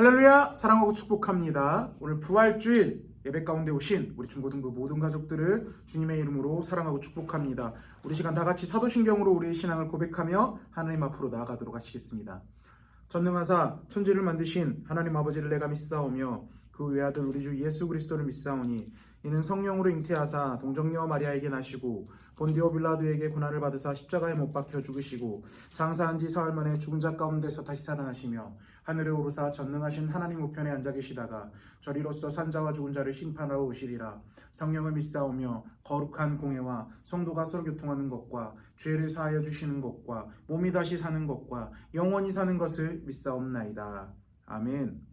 할렐루야! 사랑하고 축복합니다. 오늘 부활주일 예배 가운데 오신 우리 중고등부 모든 가족들을 주님의 이름으로 사랑하고 축복합니다. 우리 시간 다 같이 사도신경으로 우리의 신앙을 고백하며 하나님 앞으로 나아가도록 하시겠습니다. 전능하사 천지를 만드신 하나님 아버지를 내가 믿사오며 그 외아들 우리 주 예수 그리스도를 믿사오니 이는 성령으로 잉태하사 동정녀 마리아에게 나시고 본디오 빌라도에게 고난을 받으사 십자가에 못 박혀 죽으시고 장사한 지 사흘 만에 죽은 자 가운데서 다시 살아나시며 하늘에 오르사 전능하신 하나님 우편에 앉아 계시다가 저리로서 산자와 죽은 자를 심판하러 오시리라. 성령을 믿사오며 거룩한 공회와 성도가 서로 교통하는 것과 죄를 사하여 주시는 것과 몸이 다시 사는 것과 영원히 사는 것을 믿사옵나이다. 아멘.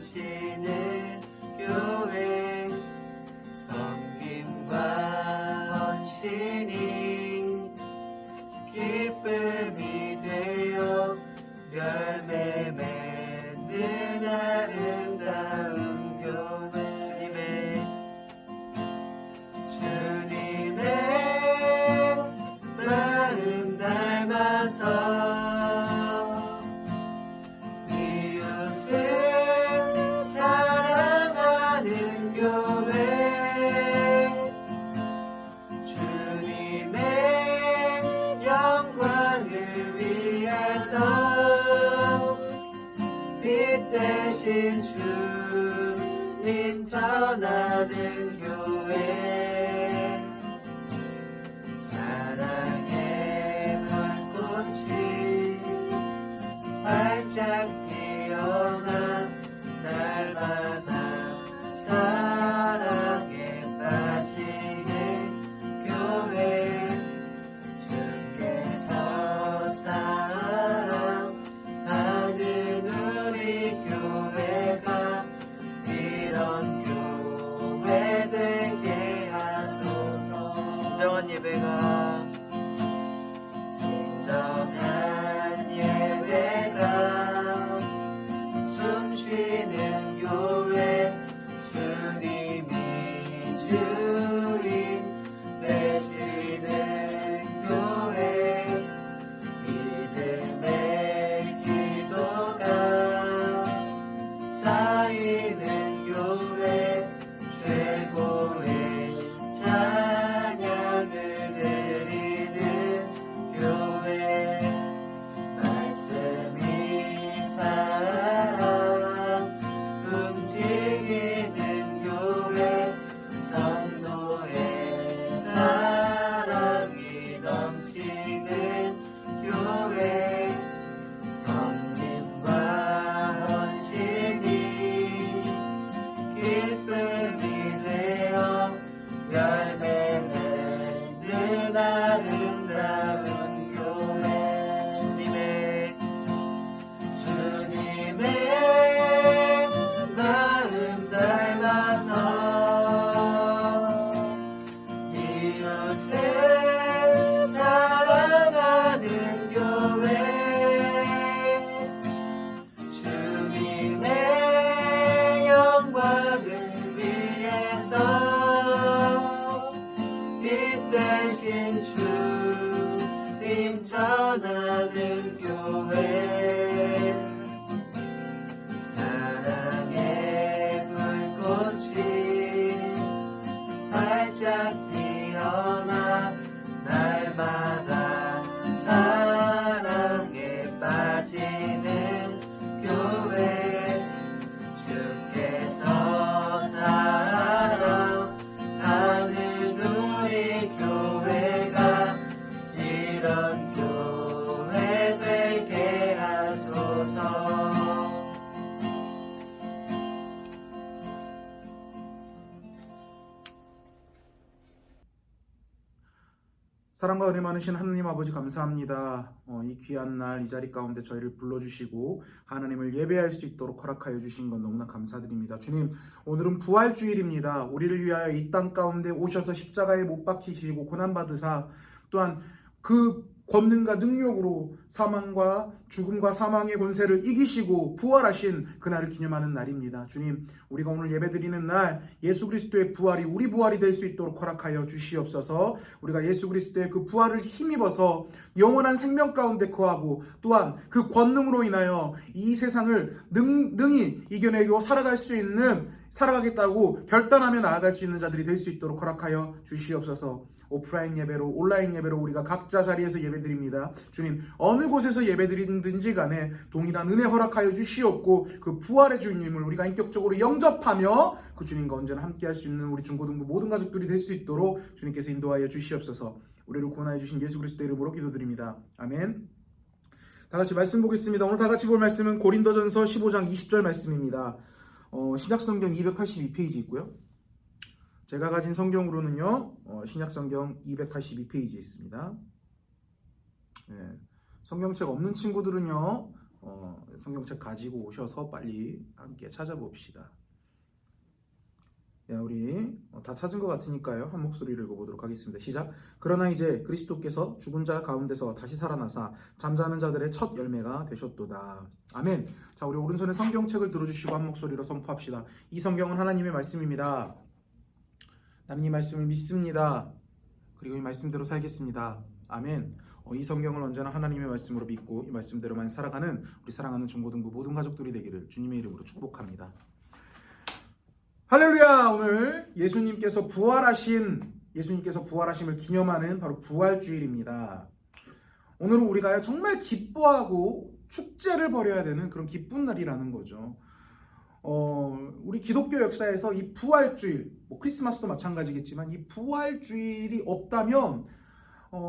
넘치는 교회 섬김과 헌신이 기쁨이 되어 열매 맺는 아름다운 교회 주님의 마음 닮아서 대신 주님 전하는 교회 사랑의 불꽃이 활짝 피어나 날마다 사랑에 빠지는 교회 주께서 사랑하는 우리 교회가 이런 교회 되게 하소서. 진정한 예배가 숨쉬는 교회 주님이 주인 되시는 교회 믿음의 기도가 쌓이는 교회 최고의 찬양을 드리는 교회 말씀이 살아 움직이는 교회 성도의 사랑이 넘치는 교회 섬김과 헌신이 기쁨이 되어 열매 맺는 아름다운 교회 주님의 마음 닮아서 이웃을 사랑하는 교회 주님의 영광을 위해서 이 대신 주님 전하는 교회 사랑의 불꽃이 활짝 피어나 날마다 사랑에 빠지는 교회 주께서 사랑하는 우리 교회가 이런 교회 되게 하소서. 사랑과 은혜 많으신 하나님 아버지 감사합니다. 이 귀한 날 이 자리 가운데 저희를 불러주시고 하나님을 예배할 수 있도록 허락하여 주신 건 너무나 감사드립니다. 주님, 오늘은 부활주일입니다. 우리를 위하여 이 땅 가운데 오셔서 십자가에 못 박히시고 고난받으사 또한 그 권능과 능력으로 사망과 죽음과 사망의 권세를 이기시고 부활하신 그날을 기념하는 날입니다. 주님, 우리가 오늘 예배드리는 날 예수 그리스도의 부활이 우리 부활이 될 수 있도록 허락하여 주시옵소서. 우리가 예수 그리스도의 그 부활을 힘입어서 영원한 생명 가운데 거하고 또한 그 권능으로 인하여 이 세상을 능히 이겨내고 살아가겠다고 결단하며 나아갈 수 있는 자들이 될 수 있도록 허락하여 주시옵소서. 오프라인 예배로 온라인 예배로 우리가 각자 자리에서 예배드립니다. 주님, 어느 곳에서 예배드리든지 간에 동일한 은혜 허락하여 주시옵고 그 부활의 주님을 우리가 인격적으로 영접하며 그 주님과 언제나 함께할 수 있는 우리 중고등부 모든 가족들이 될 수 있도록 주님께서 인도하여 주시옵소서. 우리를 구원하여 주신 예수 그리스도의 이름으로 기도드립니다. 아멘. 다 같이 말씀 보겠습니다. 오늘 다 같이 볼 말씀은 고린도전서 15장 20절 말씀입니다. 신약성경 282페이지 있고요. 제가 가진 성경으로는요, 신약성경 282페이지에 있습니다. 성경책 없는 친구들은요, 성경책 가지고 오셔서 빨리 함께 찾아봅시다. 야, 우리 다 찾은 것 같으니까요. 한 목소리를 읽어보도록 하겠습니다. 시작. 그러나 이제 그리스도께서 죽은 자 가운데서 다시 살아나사 잠자는 자들의 첫 열매가 되셨도다. 아멘. 자, 우리 오른손에 성경책을 들어주시고 한 목소리로 선포합시다. 이 성경은 하나님의 말씀입니다. 나는 이 말씀을 믿습니다. 그리고 이 말씀대로 살겠습니다. 아멘. 이 성경을 언제나 하나님의 말씀으로 믿고 이 말씀대로만 살아가는 우리 사랑하는 중고등부 모든 가족들이 되기를 주님의 이름으로 축복합니다. 할렐루야! 오늘 예수님께서 부활하심을 기념하는 바로 부활주일입니다. 오늘은 우리가 정말 기뻐하고 축제를 벌여야 되는 그런 기쁜 날이라는 거죠. 우리 기독교 역사에서 이 부활주일, 크리스마스도 마찬가지겠지만 이 부활주일이 없다면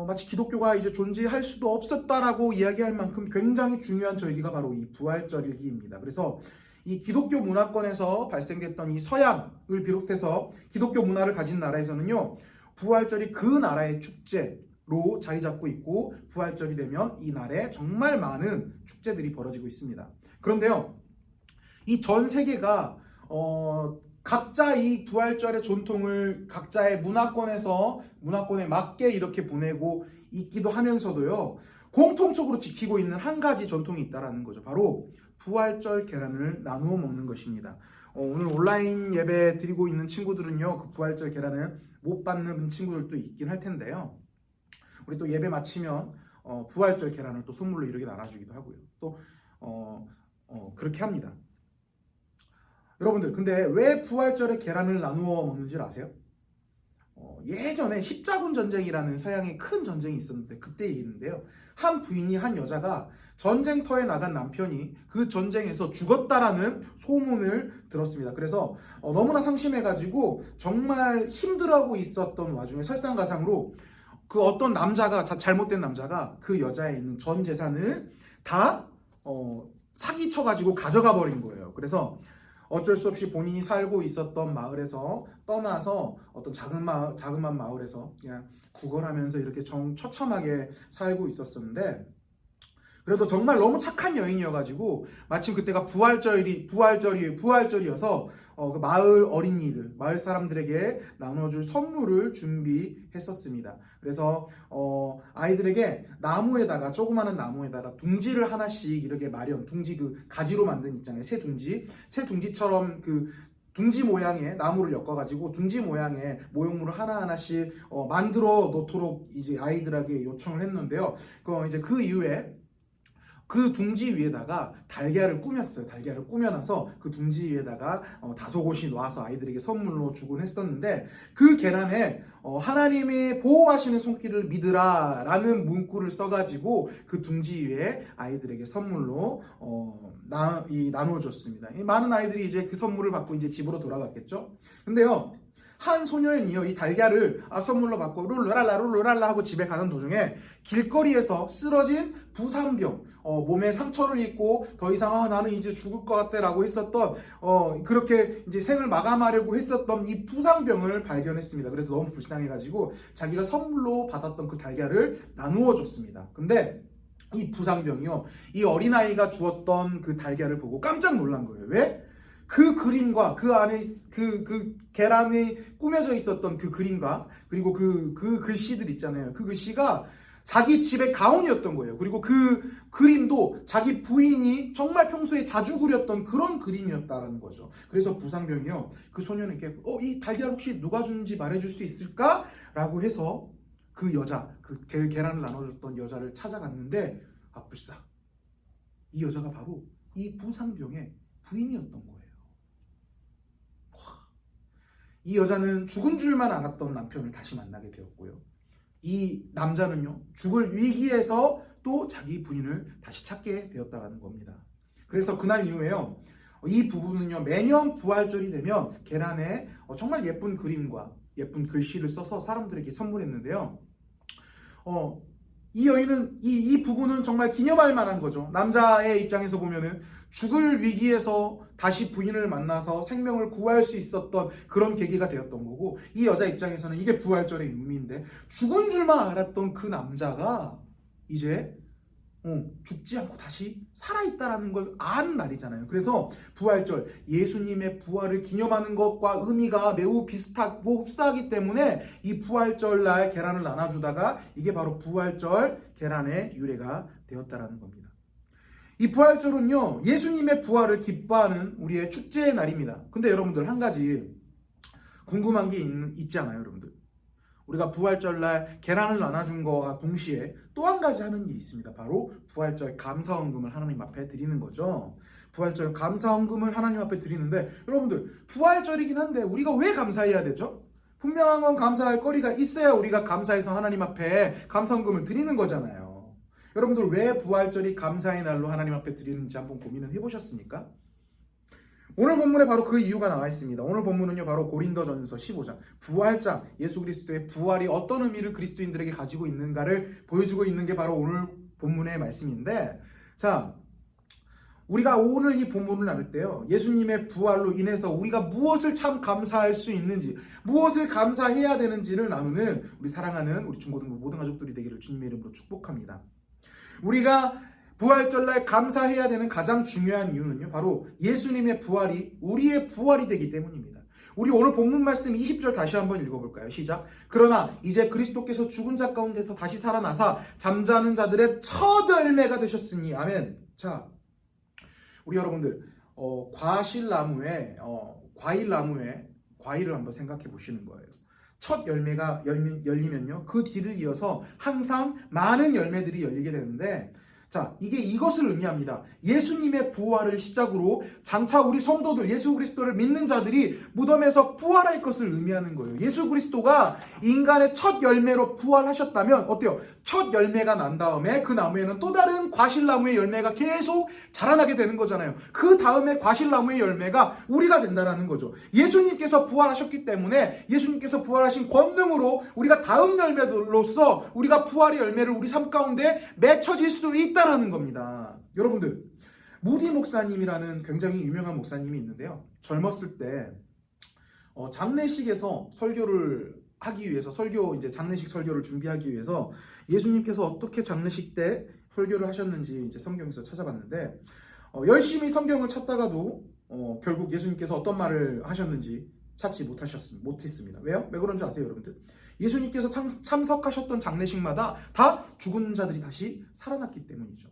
마치 기독교가 이제 존재할 수도 없었다라고 이야기할 만큼 굉장히 중요한 절기가 바로 이 부활절기입니다. 그래서 이 기독교 문화권에서 발생됐던 이 서양을 비롯해서 기독교 문화를 가진 나라에서는요, 부활절이 그 나라의 축제로 자리 잡고 있고, 부활절이 되면 이 날에 정말 많은 축제들이 벌어지고 있습니다. 그런데요, 이 전 세계가 각자 이 부활절의 전통을 각자의 문화권에 맞게 이렇게 보내고 있기도 하면서도요, 공통적으로 지키고 있는 한 가지 전통이 있다라는 거죠. 바로 부활절 계란을 나누어 먹는 것입니다. 오늘 온라인 예배 드리고 있는 친구들은요, 그 부활절 계란을 못 받는 친구들도 있긴 할 텐데요. 우리 또 예배 마치면 부활절 계란을 또 선물로 이렇게 나눠주기도 하고요. 또 그렇게 합니다. 여러분들, 근데 왜 부활절에 계란을 나누어 먹는지 아세요? 예전에 십자군 전쟁이라는 서양의 큰 전쟁이 있었는데 그때 얘기인데요. 한 부인이 한 여자가 전쟁터에 나간 남편이 그 전쟁에서 죽었다라는 소문을 들었습니다. 그래서 너무나 상심해가지고 정말 힘들어하고 있었던 와중에 설상가상으로 그 어떤 남자가, 잘못된 남자가 그 여자에 있는 전 재산을 다 사기쳐가지고 가져가 버린 거예요. 그래서 어쩔 수 없이 본인이 살고 있었던 마을에서 떠나서 어떤 자그마한 마을에서 그냥 구걸하면서 이렇게 처참하게 살고 있었었는데, 그래도 정말 너무 착한 여인이어가지고 마침 그때가 부활절이어서 그 마을 어린이들, 마을 사람들에게 나눠줄 선물을 준비했었습니다. 그래서 아이들에게 조그마한 나무에다가 둥지를 하나씩 이렇게 둥지 그 가지로 만든 있잖아요. 새 둥지처럼 그 둥지 모양의 나무를 엮어가지고 둥지 모양의 모형물을 하나하나씩 만들어 놓도록 이제 아이들에게 요청을 했는데요. 그 이후에 그 둥지 위에다가 달걀을 꾸몄어요. 달걀을 꾸며놔서 그 둥지 위에다가 다소곳이 놓아서 아이들에게 선물로 주곤 했었는데, 그 계란에 하나님의 보호하시는 손길을 믿으라 라는 문구를 써가지고 그 둥지 위에 아이들에게 선물로 나누어줬습니다. 많은 아이들이 이제 그 선물을 받고 이제 집으로 돌아갔겠죠. 근데요, 한 소년이요, 이 달걀을 선물로 받고 룰루랄라 하고 집에 가는 도중에 길거리에서 쓰러진 부상병, 몸에 상처를 입고 더 이상 나는 이제 죽을 것 같아 라고 했었던, 그렇게 이제 생을 마감하려고 했었던 이 부상병을 발견했습니다. 그래서 너무 불쌍해가지고 자기가 선물로 받았던 그 달걀을 나누어 줬습니다. 근데 이 부상병이요, 이 어린아이가 주었던 그 달걀을 보고 깜짝 놀란 거예요. 왜? 그 그림과 그 안에 그 계란에 꾸며져 있었던 그 그림과 그리고 그 글씨들 있잖아요. 그 글씨가 자기 집의 가훈이었던 거예요. 그리고 그 그림도 자기 부인이 정말 평소에 자주 그렸던 그런 그림이었다라는 거죠. 그래서 부상병이요, 그 소년에게 이 달걀 혹시 누가 준지 말해줄 수 있을까? 라고 해서 그 여자, 그 계란을 나눠줬던 여자를 찾아갔는데, 불사, 이 여자가 바로 이 부상병의 부인이었던 거예요. 이 여자는 죽은 줄만 알았던 남편을 다시 만나게 되었고요. 이 남자는요, 죽을 위기에서 또 자기 부인을 다시 찾게 되었다는 겁니다. 그래서 그날 이후에요, 이 부부는요, 매년 부활절이 되면 계란에 정말 예쁜 그림과 예쁜 글씨를 써서 사람들에게 선물했는데요. 이 부부는 정말 기념할 만한 거죠. 남자의 입장에서 보면은 죽을 위기에서 다시 부인을 만나서 생명을 구할 수 있었던 그런 계기가 되었던 거고, 이 여자 입장에서는 이게 부활절의 의미인데, 죽은 줄만 알았던 그 남자가 이제 죽지 않고 다시 살아있다라는 걸 아는 날이잖아요. 그래서 부활절, 예수님의 부활을 기념하는 것과 의미가 매우 비슷하고 흡사하기 때문에 이 부활절 날 계란을 나눠주다가 이게 바로 부활절 계란의 유래가 되었다라는 겁니다. 이 부활절은요, 예수님의 부활을 기뻐하는 우리의 축제의 날입니다. 근데 여러분들 한 가지 궁금한 게 있지 않아요, 여러분들? 우리가 부활절날 계란을 나눠준 거와 동시에 또 한 가지 하는 일이 있습니다. 바로 부활절 감사헌금을 하나님 앞에 드리는 거죠. 부활절 감사헌금을 하나님 앞에 드리는데 여러분들 부활절이긴 한데 우리가 왜 감사해야 되죠? 분명한 건 감사할 거리가 있어야 우리가 감사해서 하나님 앞에 감사헌금을 드리는 거잖아요. 여러분들 왜 부활절이 감사의 날로 하나님 앞에 드리는지 한번 고민을 해보셨습니까? 오늘 본문에 바로 그 이유가 나와 있습니다. 오늘 본문은요, 바로 고린도전서 15장 부활장, 예수 그리스도의 부활이 어떤 의미를 그리스도인들에게 가지고 있는가를 보여주고 있는 게 바로 오늘 본문의 말씀인데, 자, 우리가 오늘 이 본문을 나눌 때요, 예수님의 부활로 인해서 우리가 무엇을 참 감사할 수 있는지, 무엇을 감사해야 되는지를 나누는 우리 사랑하는 우리 중고등부 모든 가족들이 되기를 주님의 이름으로 축복합니다. 우리가 부활절날 감사해야 되는 가장 중요한 이유는요, 바로 예수님의 부활이 우리의 부활이 되기 때문입니다. 우리 오늘 본문 말씀 20절 다시 한번 읽어볼까요? 시작. 그러나 이제 그리스도께서 죽은 자 가운데서 다시 살아나사 잠자는 자들의 첫 열매가 되셨으니. 아멘. 자, 우리 여러분들 과실나무에 과일나무에 과일을 한번 생각해 보시는 거예요. 첫 열매가 열리면요, 그 뒤를 이어서 항상 많은 열매들이 열리게 되는데, 자, 이게 이것을 의미합니다. 예수님의 부활을 시작으로 장차 우리 성도들, 예수 그리스도를 믿는 자들이 무덤에서 부활할 것을 의미하는 거예요. 예수 그리스도가 인간의 첫 열매로 부활하셨다면 어때요? 첫 열매가 난 다음에 그 나무에는 또 다른 과실나무의 열매가 계속 자라나게 되는 거잖아요. 그 다음에 과실나무의 열매가 우리가 된다라는 거죠. 예수님께서 부활하셨기 때문에 예수님께서 부활하신 권능으로 우리가 다음 열매로서 우리가 부활의 열매를 우리 삶 가운데 맺혀질 수 있다라는 겁니다. 여러분들, 무디 목사님이라는 굉장히 유명한 목사님이 있는데요. 젊었을 때 장례식에서 설교를 하기 위해서 장례식 설교를 준비하기 위해서 예수님께서 어떻게 장례식 때 설교를 하셨는지 이제 성경에서 찾아봤는데 열심히 성경을 찾다가도 결국 예수님께서 어떤 말을 하셨는지 찾지 못했습니다. 왜요? 왜 그런지 아세요, 여러분들? 예수님께서 참석하셨던 장례식마다 다 죽은 자들이 다시 살아났기 때문이죠.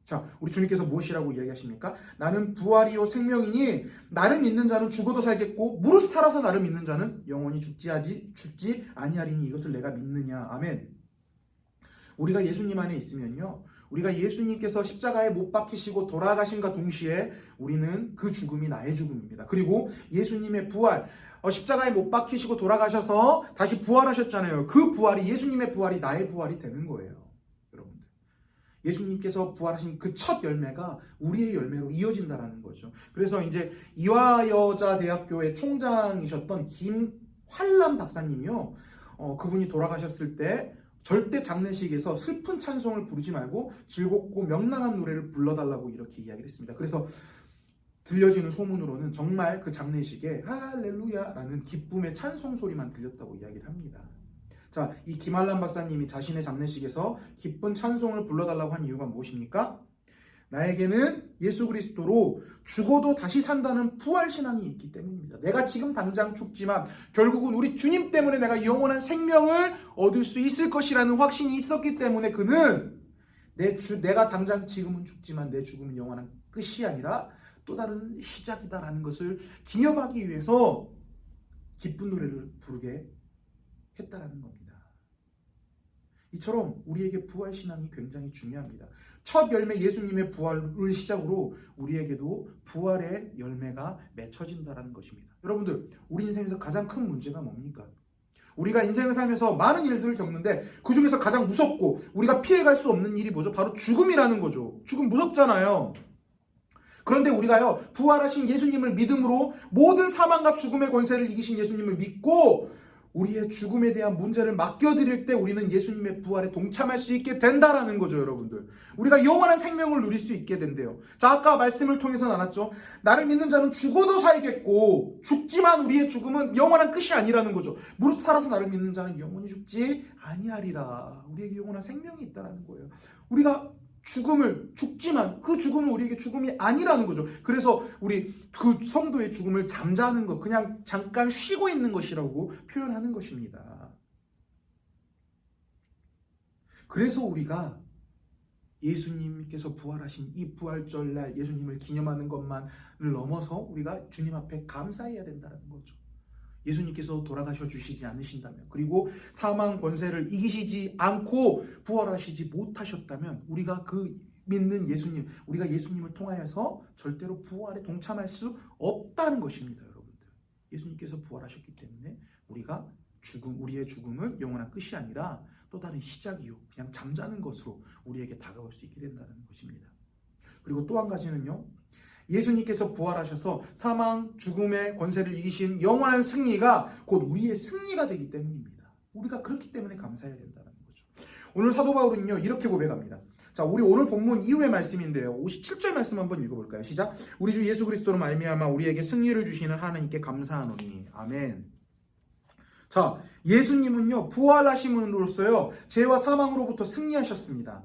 자, 우리 주님께서 무엇이라고 이야기하십니까? 나는 부활이요 생명이니 나를 믿는 자는 죽어도 살겠고 무릇 살아서 나를 믿는 자는 영원히 죽지 아니하리니 이것을 내가 믿느냐. 아멘. 우리가 예수님 안에 있으면요, 우리가 예수님께서 십자가에 못 박히시고 돌아가심과 동시에 우리는 그 죽음이 나의 죽음입니다. 그리고 예수님의 부활, 십자가에 못 박히시고 돌아가셔서 다시 부활하셨잖아요. 그 부활이, 예수님의 부활이 나의 부활이 되는 거예요. 여러분들, 예수님께서 부활하신 그 첫 열매가 우리의 열매로 이어진다라는 거죠. 그래서 이제 이화여자대학교의 총장이셨던 김환란 박사님이요, 그분이 돌아가셨을 때 절대 장례식에서 슬픈 찬송을 부르지 말고 즐겁고 명랑한 노래를 불러달라고 이렇게 이야기를 했습니다. 그래서 들려지는 소문으로는 정말 그 장례식에 할렐루야라는 기쁨의 찬송 소리만 들렸다고 이야기를 합니다. 자, 이 김한란 박사님이 자신의 장례식에서 기쁜 찬송을 불러달라고 한 이유가 무엇입니까? 나에게는 예수 그리스도로 죽어도 다시 산다는 부활신앙이 있기 때문입니다. 내가 지금 당장 죽지만 결국은 우리 주님 때문에 내가 영원한 생명을 얻을 수 있을 것이라는 확신이 있었기 때문에 그는 내가 당장 지금은 죽지만 내 죽음은 영원한 끝이 아니라 또 다른 시작이다라는 것을 기념하기 위해서 기쁜 노래를 부르게 했다라는 겁니다. 이처럼 우리에게 부활신앙이 굉장히 중요합니다. 첫 열매 예수님의 부활을 시작으로 우리에게도 부활의 열매가 맺혀진다는 것입니다. 여러분들, 우리 인생에서 가장 큰 문제가 뭡니까? 우리가 인생을 살면서 많은 일들을 겪는데 그 중에서 가장 무섭고 우리가 피해갈 수 없는 일이 뭐죠? 바로 죽음이라는 거죠. 죽음 무섭잖아요. 그런데 우리가요, 부활하신 예수님을 믿음으로 모든 사망과 죽음의 권세를 이기신 예수님을 믿고 우리의 죽음에 대한 문제를 맡겨드릴 때 우리는 예수님의 부활에 동참할 수 있게 된다라는 거죠, 여러분들. 우리가 영원한 생명을 누릴 수 있게 된대요. 자, 아까 말씀을 통해서 나눴죠. 나를 믿는 자는 죽어도 살겠고 죽지만 우리의 죽음은 영원한 끝이 아니라는 거죠. 무릇 살아서 나를 믿는 자는 영원히 죽지 아니하리라. 우리에게 영원한 생명이 있다라는 거예요. 우리가 죽지만 그 죽음은 우리에게 죽음이 아니라는 거죠. 그래서 우리 그 성도의 죽음을 잠자는 것, 그냥 잠깐 쉬고 있는 것이라고 표현하는 것입니다. 그래서 우리가 예수님께서 부활하신 이 부활절날 예수님을 기념하는 것만을 넘어서 우리가 주님 앞에 감사해야 된다는 거죠. 예수님께서 돌아가셔 주시지 않으신다면, 그리고 사망 권세를 이기시지 않고 부활하시지 못하셨다면 우리가 그 믿는 예수님, 우리가 예수님을 통하여서 절대로 부활에 동참할 수 없다는 것입니다. 여러분들, 예수님께서 부활하셨기 때문에 우리가 우리의 죽음은 영원한 끝이 아니라 또 다른 시작이요, 그냥 잠자는 것으로 우리에게 다가올 수 있게 된다는 것입니다. 그리고 또 한 가지는요, 예수님께서 부활하셔서 사망, 죽음의 권세를 이기신 영원한 승리가 곧 우리의 승리가 되기 때문입니다. 우리가 그렇기 때문에 감사해야 된다는 거죠. 오늘 사도 바울은요, 이렇게 고백합니다. 자, 우리 오늘 본문 이후의 말씀인데요, 57절 말씀 한번 읽어볼까요? 시작. 우리 주 예수 그리스도로 말미암아 우리에게 승리를 주시는 하나님께 감사하노니. 아멘. 자, 예수님은요, 부활하심으로써요, 죄와 사망으로부터 승리하셨습니다.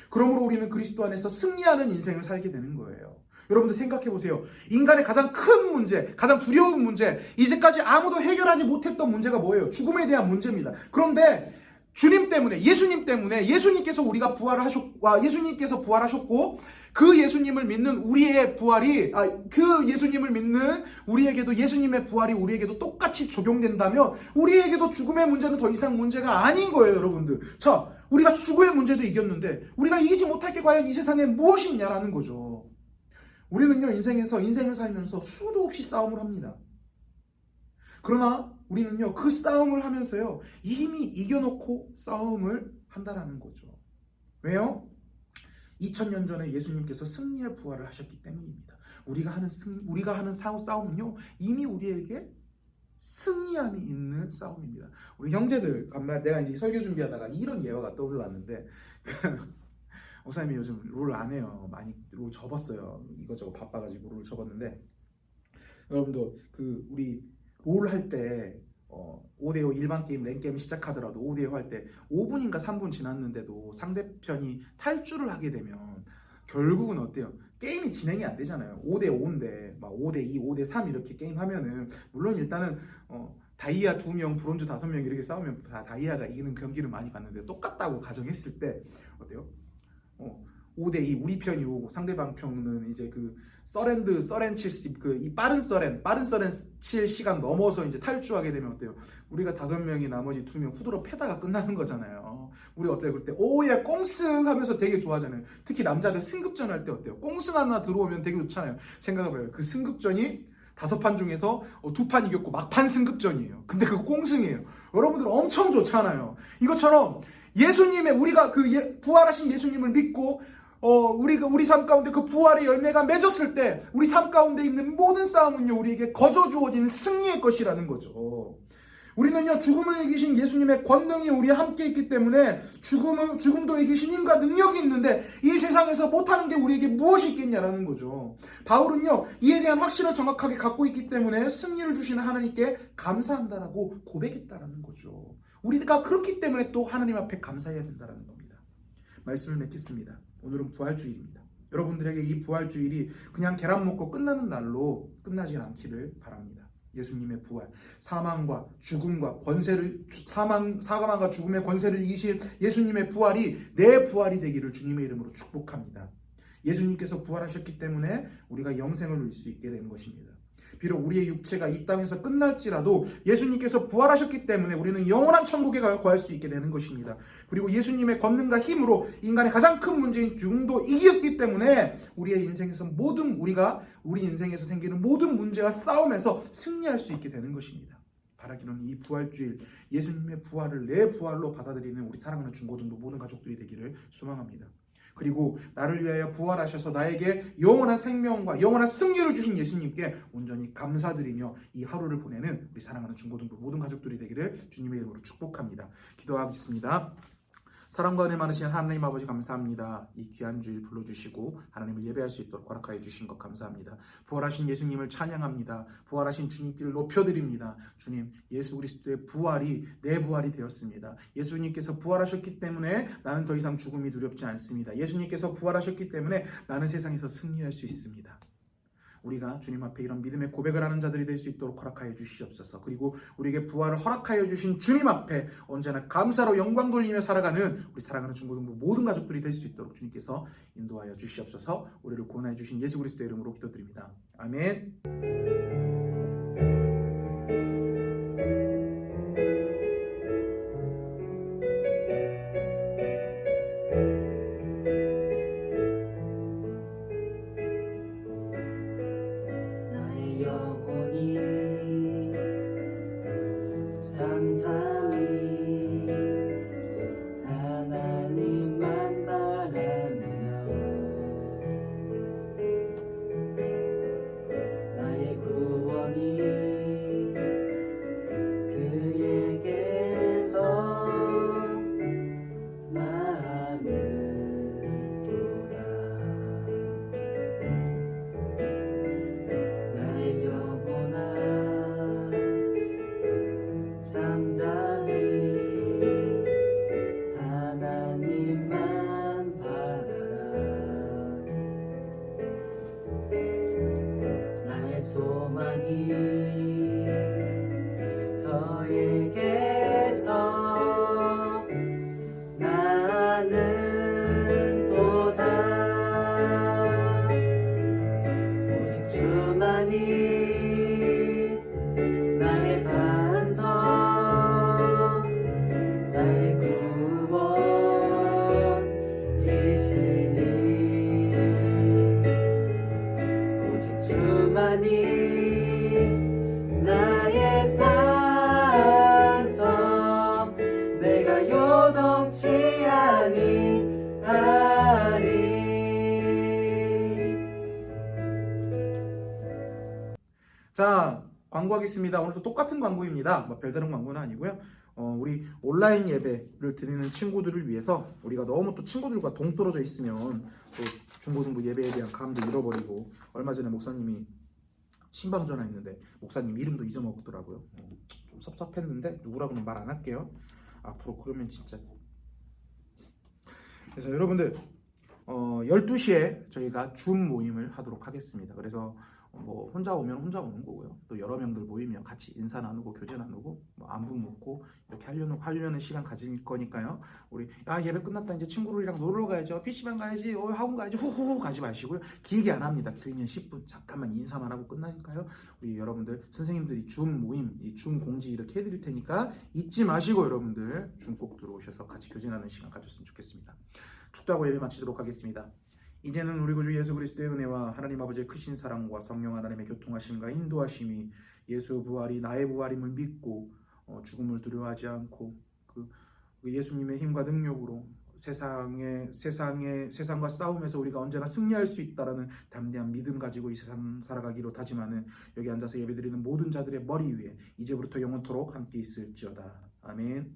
그러므로 우리는 그리스도 안에서 승리하는 인생을 살게 되는 거예요. 여러분들 생각해 보세요. 인간의 가장 큰 문제, 가장 두려운 문제, 이제까지 아무도 해결하지 못했던 문제가 뭐예요? 죽음에 대한 문제입니다. 그런데 주님 때문에, 예수님 때문에, 예수님께서 예수님께서 부활하셨고, 그 예수님을 믿는 우리의 부활이, 그 예수님을 믿는 우리에게도 예수님의 부활이 우리에게도 똑같이 적용된다면 우리에게도 죽음의 문제는 더 이상 문제가 아닌 거예요, 여러분들. 자, 우리가 죽음의 문제도 이겼는데 우리가 이기지 못할 게 과연 이 세상에 무엇이 있냐라는 거죠. 우리는요, 인생을 살면서 수도 없이 싸움을 합니다. 그러나 우리는요, 그 싸움을 하면서요, 이미 이겨놓고 싸움을 한다라는 거죠. 왜요? 2000년 전에 예수님께서 승리의 부활을 하셨기 때문입니다. 우리가 하는 싸움은요, 이미 우리에게 승리 안에 있는 싸움입니다. 우리 형제들, 내가 이제 설교 준비하다가 이런 예화가 떠올랐는데, 목사님이 요즘 롤 안 해요. 많이 롤 접었어요. 이것저것 바빠가지고 롤 접었는데, 여러분도 우리 롤 할 때 5대5 일반 게임, 랭게임 시작하더라도 5대5 할 때 5분인가 3분 지났는데도 상대편이 탈주를 하게 되면 결국은 어때요? 게임이 진행이 안 되잖아요. 5대5인데 막 5대2, 5대3 이렇게 게임 하면은, 물론 일단은 다이아 2명, 브론즈 5명 이렇게 싸우면 다 다이아가 이기는 경기를 많이 봤는데, 똑같다고 가정했을 때 어때요? 5대2 우리 편이 오고 상대방 편은 이제 서렌 70, 이 빠른 서렌 칠 시간 넘어서 이제 탈주하게 되면 어때요? 우리가 5명이 나머지 2명 후드로 패다가 끝나는 거잖아요. 우리 어때요? 그때 오예 꽁승 하면서 되게 좋아하잖아요. 특히 남자들 승급전 할 때 어때요? 꽁승 하나 들어오면 되게 좋잖아요. 생각해봐요. 그 승급전이 5판 중에서 2판 이겼고 막판 승급전이에요. 근데 그거 꽁승이에요. 여러분들 엄청 좋잖아요. 이것처럼 우리가 부활하신 예수님을 믿고 우리 삶 가운데 그 부활의 열매가 맺었을 때 우리 삶 가운데 있는 모든 싸움은요, 우리에게 거저 주어진 승리의 것이라는 거죠. 우리는요, 죽음을 이기신 예수님의 권능이 우리와 함께 있기 때문에 죽음도 이기신 힘과 능력이 있는데 이 세상에서 못하는 게 우리에게 무엇이 있겠냐라는 거죠. 바울은요, 이에 대한 확신을 정확하게 갖고 있기 때문에 승리를 주시는 하나님께 감사한다라고 고백했다라는 거죠. 우리가 그렇기 때문에 또 하나님 앞에 감사해야 된다는 겁니다. 말씀을 맺겠습니다. 오늘은 부활주일입니다. 여러분들에게 이 부활주일이 그냥 계란 먹고 끝나는 날로 끝나지 않기를 바랍니다. 예수님의 부활, 사망과 죽음과 사망과 죽음의 권세를 이기신 예수님의 부활이 내 부활이 되기를 주님의 이름으로 축복합니다. 예수님께서 부활하셨기 때문에 우리가 영생을 누릴 수 있게 된 것입니다. 비록 우리의 육체가 이 땅에서 끝날지라도 예수님께서 부활하셨기 때문에 우리는 영원한 천국에 거할 수 있게 되는 것입니다. 그리고 예수님의 권능과 힘으로 인간의 가장 큰 문제인 죽음도 이겼기 때문에 우리 인생에서 생기는 모든 문제와 싸움에서 승리할 수 있게 되는 것입니다. 바라기는 이 부활주일, 예수님의 부활을 내 부활로 받아들이는 우리 사랑하는 중고등부 모든 가족들이 되기를 소망합니다. 그리고 나를 위하여 부활하셔서 나에게 영원한 생명과 영원한 승리를 주신 예수님께 온전히 감사드리며 이 하루를 보내는 우리 사랑하는 중고등부 모든 가족들이 되기를 주님의 이름으로 축복합니다. 기도하겠습니다. 사랑과 은혜 많으신 하나님 아버지 감사합니다. 이 귀한 주일 불러주시고 하나님을 예배할 수 있도록 허락하여 주신 것 감사합니다. 부활하신 예수님을 찬양합니다. 부활하신 주님께를 높여드립니다. 주님, 예수 그리스도의 부활이 내 부활이 되었습니다. 예수님께서 부활하셨기 때문에 나는 더 이상 죽음이 두렵지 않습니다. 예수님께서 부활하셨기 때문에 나는 세상에서 승리할 수 있습니다. 우리가 주님 앞에 이런 믿음의 고백을 하는 자들이 될 수 있도록 허락하여 주시옵소서. 그리고 우리에게 부활을 허락하여 주신 주님 앞에 언제나 감사로 영광 돌리며 살아가는 우리 사랑하는 중고등부 모든 가족들이 될 수 있도록 주님께서 인도하여 주시옵소서. 우리를 구원하여 주신 예수 그리스도의 이름으로 기도드립니다. 아멘. 나의 영혼이 잠잠히 하나님만 바라며 나의 구원이 그에게서 나는도다. 나의 영혼아 잠잠히 하나님만 바라라. 나의 소망이 저에게서 나는도다. 오직 주만이 나의 반석 나의 구원이시니 오직 주만이 나의 산성 내가 요동치 아니하리. 자, 광고하겠습니다. 오늘도 똑같은 광고입니다. 뭐 별다른 광고는 아니고요. 우리 온라인 예배를 드리는 친구들을 위해서 우리가 너무 또 친구들과 동떨어져 있으면 또 중고등부 예배에 대한 감도 잃어버리고 얼마 전에 목사님이 신방 전화했는데 목사님 이름도 잊어먹더라고요. 좀 섭섭했는데 누구라고는 말 안 할게요. 앞으로 그러면 진짜. 그래서 여러분들 12시에 저희가 줌 모임을 하도록 하겠습니다. 그래서 뭐 혼자 오면 혼자 오는 거고요. 또 여러 명들 모이면 같이 인사 나누고 교제 나누고 뭐 안부 묻고 이렇게 하려는 시간 가질 거니까요. 우리 예배 끝났다 이제 친구들이랑 놀러 가야죠. PC방 가야지. 학원 가야지. 후후후 가지 마시고요. 길게 안 합니다. 길면 10분 잠깐만 인사만 하고 끝나니까요. 우리 여러분들 선생님들이 줌 모임, 이 줌 공지 이렇게 해드릴 테니까 잊지 마시고 여러분들 줌 꼭 들어오셔서 같이 교제 나누는 시간 가졌으면 좋겠습니다. 축도하고 예배 마치도록 하겠습니다. 이제는 우리 구주 예수 그리스도의 은혜와 하나님 아버지의 크신 사랑과 성령 하나님의 교통하심과 인도하심이 예수 부활이 나의 부활임을 믿고 죽음을 두려워하지 않고 그 예수님의 힘과 능력으로 세상과 싸움에서 우리가 언제나 승리할 수 있다라는 담대한 믿음 가지고 이 세상 살아가기로 다짐하는 여기 앉아서 예배드리는 모든 자들의 머리 위에 이제부터 영원토록 함께 있을지어다. 아멘.